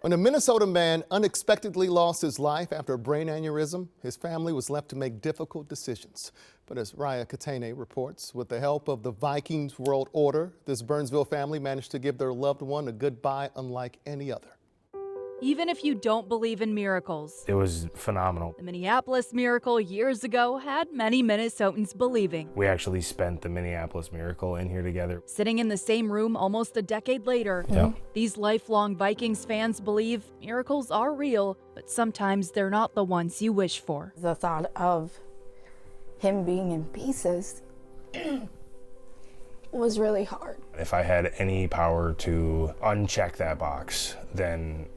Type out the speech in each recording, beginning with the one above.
When a Minnesota man unexpectedly lost his life after a brain aneurysm, his family was left to make difficult decisions. But as Raya Katene reports, with the help of the Vikings World Order, this Burnsville family managed to give their loved one a goodbye unlike any other. Even if you don't believe in miracles, it was phenomenal. the Minneapolis miracle years ago had many Minnesotans believing. We actually spent the Minneapolis miracle in here together. Sitting in the same room almost a decade later, these lifelong Vikings fans believe miracles are real, but sometimes they're not the ones you wish for. The thought of him being in pieces was really hard. If I had any power to uncheck that box, then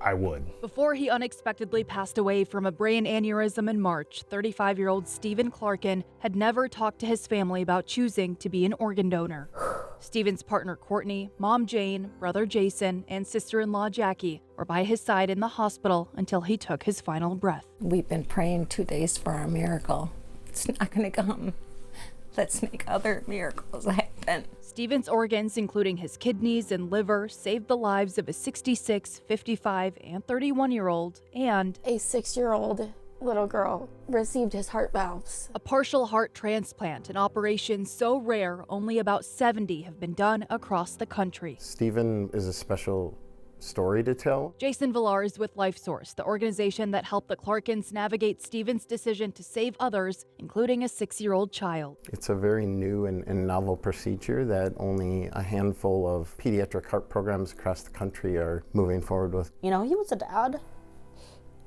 I would. Before he unexpectedly passed away from a brain aneurysm in March, 35-year-old Steven Clarkin had never talked to his family about choosing to be an organ donor. Steven's partner Courtney, mom Jane, brother Jason, and sister-in-law Jackie were by his side in the hospital until he took his final breath. We've been praying 2 days for our miracle. It's not going to come. Let's make other miracles happen. Steven's organs, including his kidneys and liver, saved the lives of a 66, 55, and 31-year-old, and A 6-year-old little girl received his heart valves. a partial heart transplant, an operation so rare only about 70 have been done across the country. Steven is a special story to tell. Jason Villar is with LifeSource, the organization that helped the Clarkins navigate Steven's decision to save others, including a 6-year-old child. It's a very new and novel procedure that only a handful of pediatric heart programs across the country are moving forward with. You know, he was a dad,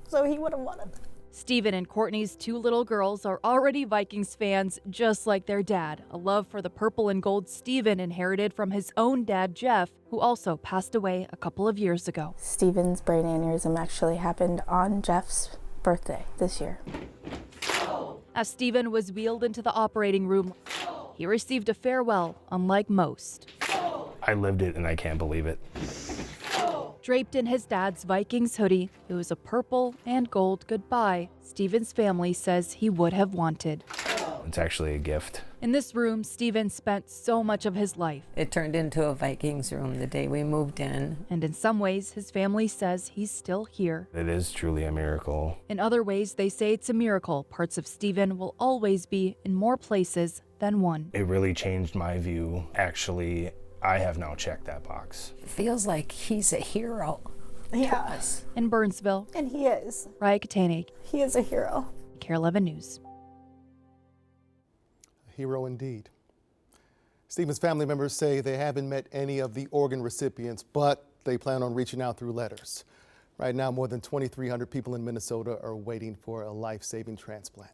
so he would have wanted that. Steven and Courtney's 2 little girls are already Vikings fans just like their dad, a love for the purple and gold Steven inherited from his own dad, Jeff, who also passed away a couple of years ago. Steven's brain aneurysm actually happened on Jeff's birthday this year. As Steven was wheeled into the operating room, he received a farewell unlike most. I lived it and I can't believe it. Draped in his dad's Vikings hoodie, it was a purple and gold goodbye Steven's family says he would have wanted. It's actually a gift. In this room, Steven spent so much of his life, It turned into a Vikings room the day we moved in. and in some ways, his family says he's still here. It is truly a miracle. In other ways, they say it's a miracle parts of Steven will always be in more places than one. It really changed my view. Actually, I have now checked that box. It feels like he's a hero to Yeah, us. In Burnsville, and he is. Raya Katene, He is a hero. KARE 11 News. A hero indeed. Steven's family members say they haven't met any of the organ recipients, but they plan on reaching out through letters. Right now, more than 2,300 people in Minnesota are waiting for a life-saving transplant.